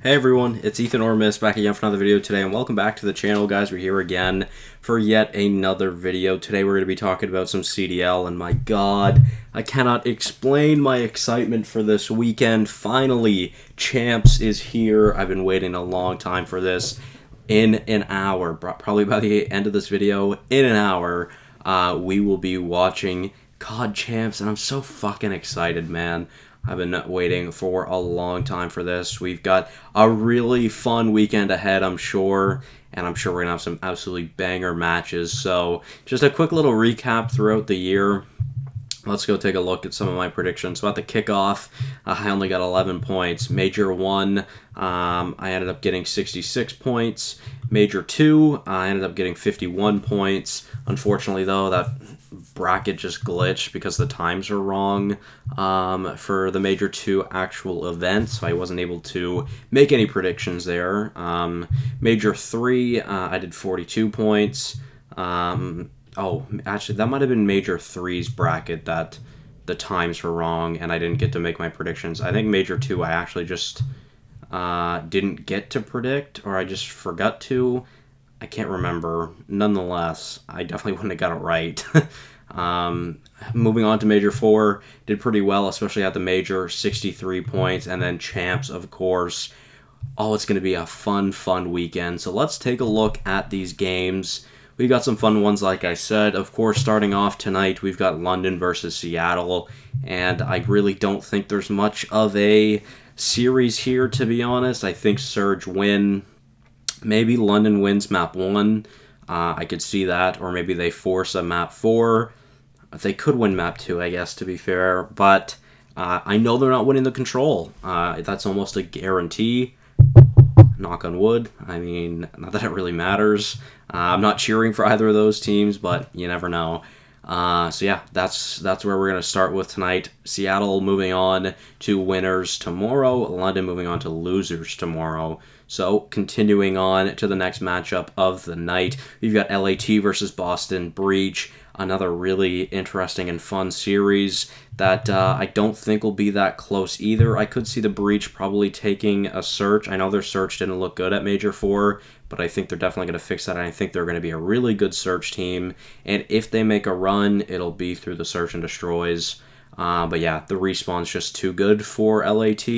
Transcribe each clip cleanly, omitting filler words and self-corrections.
Hey everyone, it's Ethan Ormis back again for another video today, and welcome back to the channel, guys. We're here again for yet another video. Today we're going to be talking about some CDL, and my god, I cannot explain my excitement for this weekend. Finally, Champs is here. I've been waiting a long time for this. In an hour, probably by the end of this video, in an hour, we will be watching COD Champs, and I'm so fucking excited, man. I've been waiting for a long time for this. We've got a really fun weekend ahead, I'm sure, and I'm sure we're going to have some absolutely banger matches. So, just a quick little recap throughout the year. Let's go take a look at some of my predictions. So at the kickoff, I only got 11 points. Major 1, I ended up getting 66 points. Major 2, I ended up getting 51 points. Unfortunately, though, that bracket just glitched because the times are wrong for the Major 2 actual event, so I wasn't able to make any predictions there. Major 3, I did 42 points. Oh, actually, that might have been Major 3's bracket that the times were wrong and I didn't get to make my predictions. I think Major 2 I actually just didn't get to predict, or I just forgot to. I can't remember. Nonetheless, I definitely wouldn't have got it right. Moving on to Major 4, did pretty well, especially at the Major, 63 points, and then Champs, of course. Oh, it's going to be a fun weekend. So let's take a look at these games. We've got some fun ones, like I said. Of course, starting off tonight, we've got London versus Seattle, and I really don't think there's much of a series here, to be honest. I think Surge win. Maybe London wins map 1. I could see that, or maybe they force a map 4. They could win map 2, I guess, to be fair, but I know they're not winning the control. That's almost a guarantee. Knock on wood. I mean, not that it really matters. I'm not cheering for either of those teams, but you never know. So yeah, that's where we're going to start with tonight. Seattle moving on to winners tomorrow. London moving on to losers tomorrow. So continuing on to the next matchup of the night, we've got LAT versus Boston Breach. Another really interesting and fun series that I don't think will be that close either. I could see the Breach probably taking a search. I know their search didn't look good at Major 4, but I think they're definitely going to fix that, and I think they're going to be a really good search team. And if they make a run, it'll be through the search and destroys. But yeah, the respawn's just too good for LAT.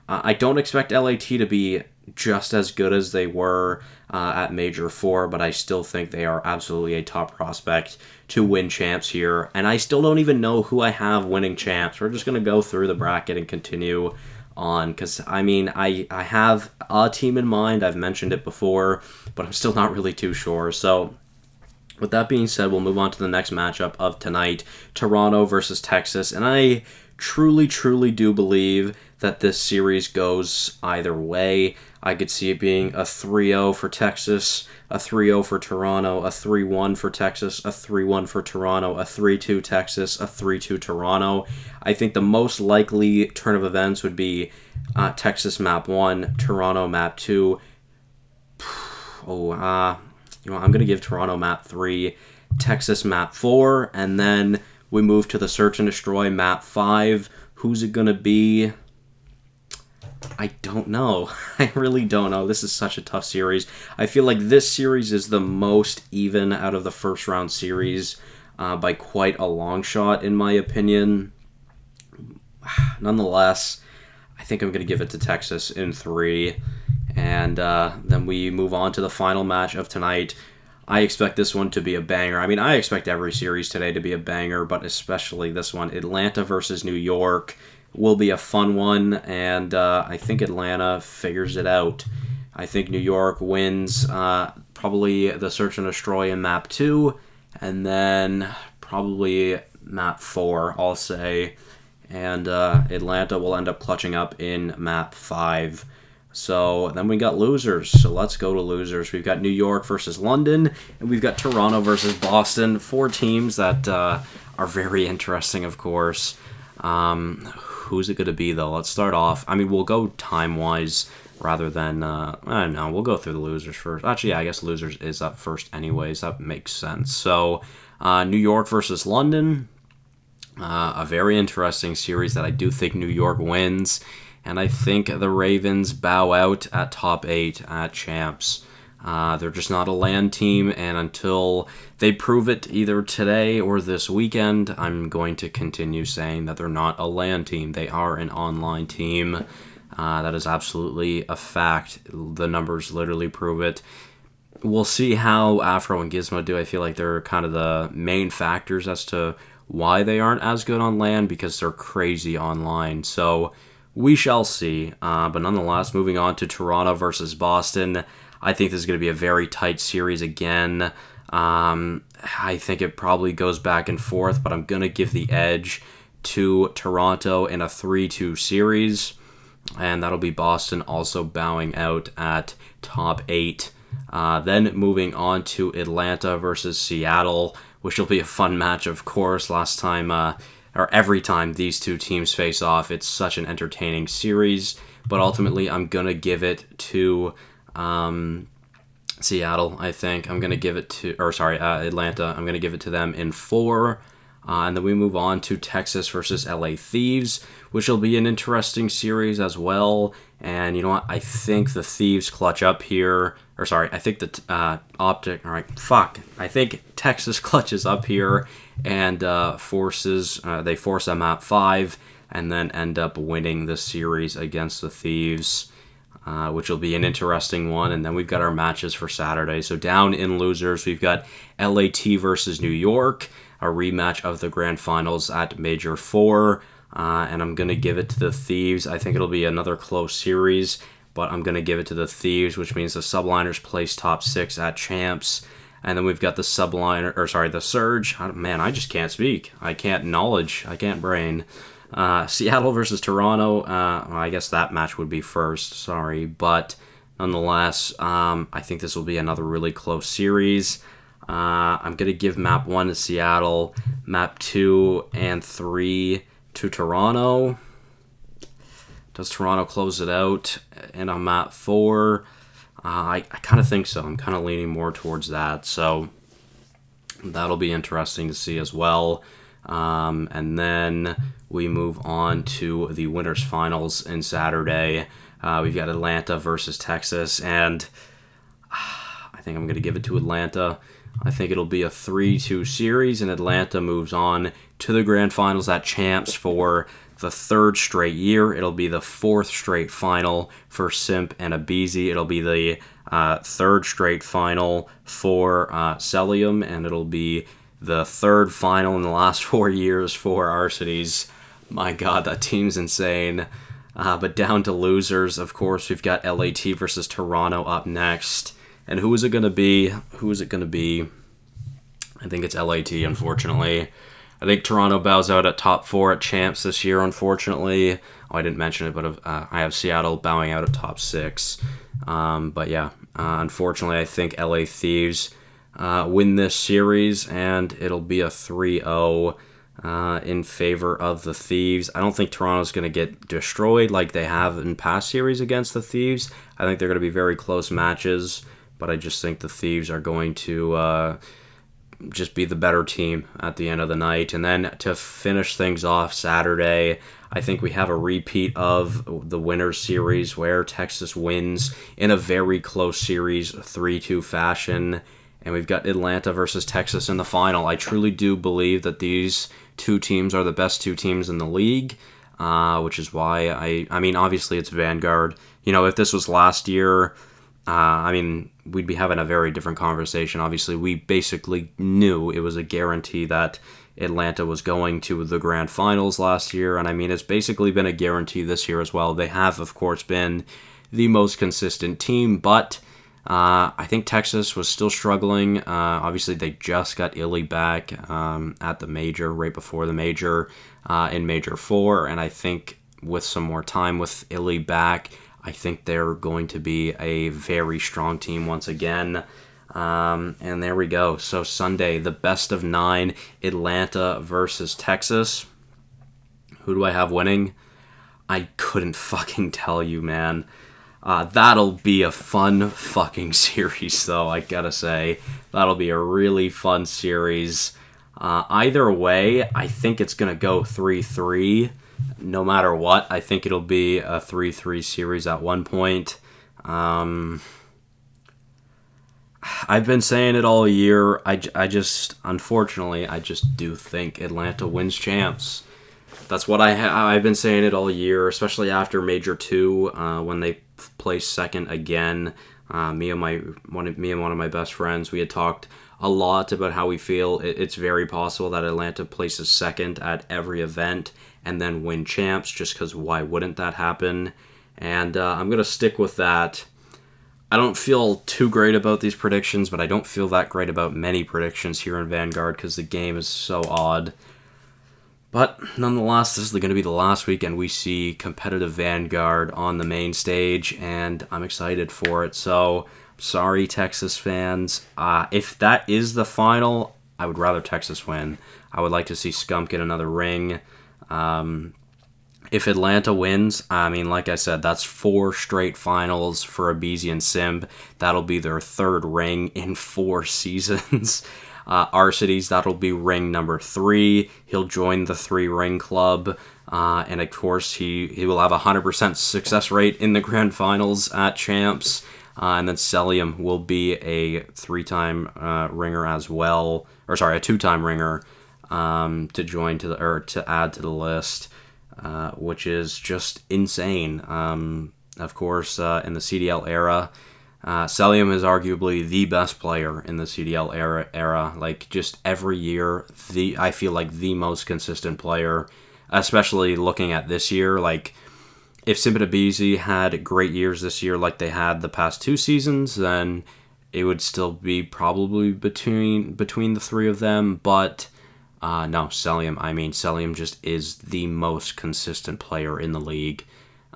I don't expect LAT to be just as good as they were at Major 4, but I still think they are absolutely a top prospect to win Champs here. And I still don't even know who I have winning Champs. We're just going to go through the bracket and continue on, because I mean, I have a team in mind. I've mentioned it before, but I'm still not really too sure. So with that being said, we'll move on to the next matchup of tonight, Toronto versus Texas. And I truly do believe that this series goes either way. I could see it being a 3-0 for Texas, a 3-0 for Toronto, a 3-1 for Texas, a 3-1 for Toronto, a 3-2 Texas, a 3-2 Toronto. I think the most likely turn of events would be Texas map 1, Toronto map 2. You know, I'm going to give Toronto map 3, Texas map 4, and then we move to the search and destroy map 5. Who's it going to be? I don't know. I really don't know. This is such a tough series. I feel like this series is the most even out of the first round series by quite a long shot, in my opinion. Nonetheless, I think I'm going to give it to Texas in 3. And then we move on to the final match of tonight. I expect this one to be a banger. I mean, I expect every series today to be a banger, but especially this one. Atlanta versus New York will be a fun one, and I think Atlanta figures it out. I think New York wins probably the search and destroy in map 2, and then probably map 4, I'll say. And Atlanta will end up clutching up in map 5. So then we got losers. So let's go to losers. We've got New York versus London, and we've got Toronto versus Boston. 4 teams that are very interesting, of course. Who's it going to be, though? Let's start off. I mean, we'll go time-wise rather than... I don't know. We'll go through the losers first. Actually, yeah, I guess losers is up first anyways. That makes sense. So, New York versus London. A very interesting series that I do think New York wins. and I think the Ravens bow out at top 8 at champs. They're just not a LAN team, and until they prove it either today or this weekend, I'm going to continue saying that they're not a LAN team. They are an online team. That is absolutely a fact. The numbers literally prove it. We'll see how Afro and Gizmo do. I feel like they're kind of the main factors as to why they aren't as good on LAN, because they're crazy online. So we shall see. But nonetheless, moving on to Toronto versus Boston, I think this is going to be a very tight series again. I think it probably goes back and forth, but I'm going to give the edge to Toronto in a 3-2 series. And that'll be Boston also bowing out at top 8. Then moving on to Atlanta versus Seattle, which will be a fun match, of course. Last time, or every time these two teams face off, it's such an entertaining series. But ultimately, I'm going to give it to Seattle, I think. I'm going to give it to, Atlanta. I'm going to give it to them in 4. And then we move on to Texas versus LA Thieves, which will be an interesting series as well. And you know what? I think the Thieves clutch up here. I think the I think Texas clutches up here and force them at 5 and then end up winning the series against the Thieves, which will be an interesting one. And then we've got our matches for Saturday. So down in losers, we've got LAT versus New York, a rematch of the grand finals at Major 4. And I'm going to give it to the Thieves. I think it'll be another close series, but I'm going to give it to the Thieves, which means the Subliners place top 6 at champs. And then we've got the the Surge. Man, I just can't speak. I can't brain. Seattle versus Toronto. I guess that match would be first. Sorry. But nonetheless, I think this will be another really close series. I'm going to give map 1 to Seattle, map 2 and 3 to Toronto. Does Toronto close it out in a map 4? I kind of think so. I'm kind of leaning more towards that. So that'll be interesting to see as well. And then we move on to the winners finals in Saturday. We've got Atlanta versus Texas, and I think I'm going to give it to Atlanta. I think it'll be a 3-2 series, and Atlanta moves on to the grand finals at champs for the 3rd straight year. It'll be the 4th straight final for Simp and Abizi. It'll be the 3rd straight final for Celium, and it'll be the 3rd final in the last 4 years for Arcides. My God, that team's insane. But down to losers, of course, we've got LAT versus Toronto up next. And who is it going to be? I think it's LAT, unfortunately. I think Toronto bows out at top 4 at champs this year, unfortunately. Oh, I didn't mention it, but I have Seattle bowing out at top 6. But yeah, unfortunately, I think LA Thieves win this series, and it'll be a 3-0 in favor of the Thieves. I don't think Toronto's going to get destroyed like they have in past series against the Thieves. I think they're going to be very close matches, but I just think the Thieves are going to just be the better team at the end of the night. And then to finish things off Saturday, I think we have a repeat of the winners series where Texas wins in a very close series, 3-2 fashion. And we've got Atlanta versus Texas in the final. I truly do believe that these two teams are the best 2 teams in the league, which is why I mean, obviously it's Vanguard. You know, if this was last year, we'd be having a very different conversation. Obviously, we basically knew it was a guarantee that Atlanta was going to the grand finals last year, and I mean, it's basically been a guarantee this year as well. They have, of course, been the most consistent team, but I think Texas was still struggling. Obviously, they just got Illy back at the major, right before the major, in Major 4, and I think with some more time with Illy back, I think they're going to be a very strong team once again. And there we go. So Sunday, the best of 9, Atlanta versus Texas. Who do I have winning? I couldn't fucking tell you, man. That'll be a fun fucking series, though, I gotta say. That'll be a really fun series. Either way, I think it's gonna go 3-3. no matter what. I think it'll be a 3-3 series at one point. I've been saying it all year. I just, unfortunately, I just do think Atlanta wins champs. That's what I've been saying it all year, especially after Major 2, when they placed second again. Me and one of my best friends, we had talked a lot about how we feel it's very possible that Atlanta places second at every event and then win champs, just because why wouldn't that happen? And I'm going to stick with that. I don't feel too great about these predictions, but I don't feel that great about many predictions here in Vanguard because the game is so odd. But nonetheless, this is going to be the last weekend we see competitive Vanguard on the main stage, and I'm excited for it. So, sorry, Texas fans. If that is the final, I would rather Texas win. I would like to see Scump get another ring. If Atlanta wins, I mean, like I said, that's 4 straight finals for Abizi and Simb. That'll be their 3rd ring in 4 seasons. Arcides, that'll be ring number 3. He'll join the 3-ring club. And of course, he will have a 100% success rate in the grand finals at champs. And then Celium will be a 3-time ringer as well. Or sorry, a 2-time ringer to join to add to the list. Which is just insane. Of course, in the CDL era, Celium is arguably the best player in the CDL era. Like, just every year, I feel like the most consistent player, especially looking at this year. Like, if Simp and Abizi had great years this year like they had the past 2 seasons, then it would still be probably between the 3 of them, but no, Celium. I mean, Celium just is the most consistent player in the league.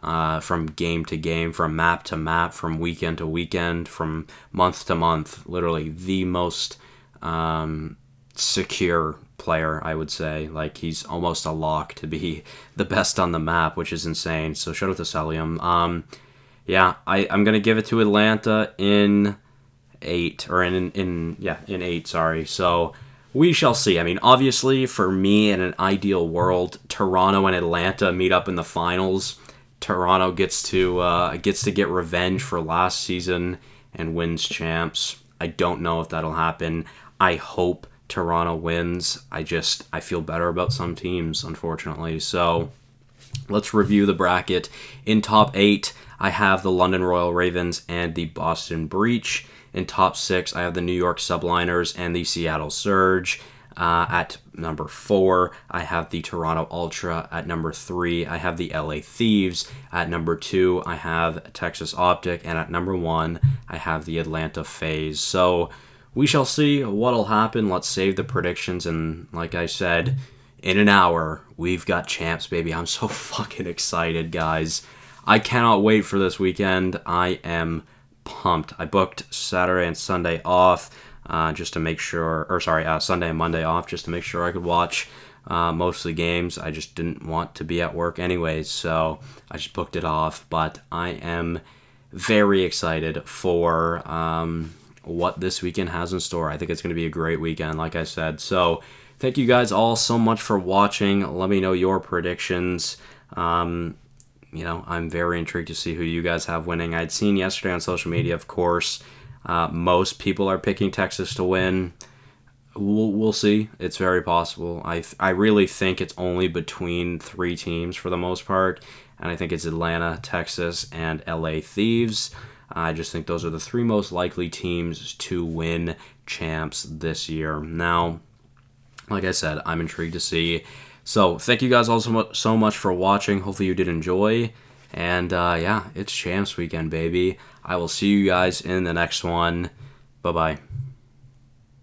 From game to game, from map to map, from weekend to weekend, from month to month. Literally the most secure player, I would say. Like, he's almost a lock to be the best on the map, which is insane. So shout out to Celium. Yeah, I'm going to give it to Atlanta in 8. Or in 8, sorry. So we shall see. I mean, obviously, for me, in an ideal world, Toronto and Atlanta meet up in the finals. Toronto gets to get revenge for last season and wins champs. I don't know if that'll happen. I hope Toronto wins. I feel better about some teams, unfortunately. So let's review the bracket. In top 8, I have the London Royal Ravens and the Boston Breach. In top 6, I have the New York Subliners and the Seattle Surge. At number 4, I have the Toronto Ultra. At number 3, I have the LA Thieves. At number 2, I have Texas Optic. And at number 1, I have the Atlanta FaZe. So we shall see what'll happen. Let's save the predictions. And like I said, in an hour, we've got champs, baby. I'm so fucking excited, guys. I cannot wait for this weekend. I am pumped. I booked Saturday and Sunday off. Just to make sure, Sunday and Monday off, just to make sure I could watch most of the games. I just didn't want to be at work anyways, so I just booked it off. But I am very excited for what this weekend has in store. I think it's going to be a great weekend, like I said. So thank you guys all so much for watching. Let me know your predictions. I'm very intrigued to see who you guys have winning. I'd seen yesterday on social media, of course, most people are picking Texas to win. We'll see. It's very possible. I really think it's only between 3 teams for the most part, and I think it's Atlanta, Texas, and LA Thieves. I just think those are the 3 most likely teams to win champs this year. Now, like I said, I'm intrigued to see. So thank you guys all so much for watching. Hopefully you did enjoy. And it's champs weekend, baby. I will see you guys in the next one. Bye-bye.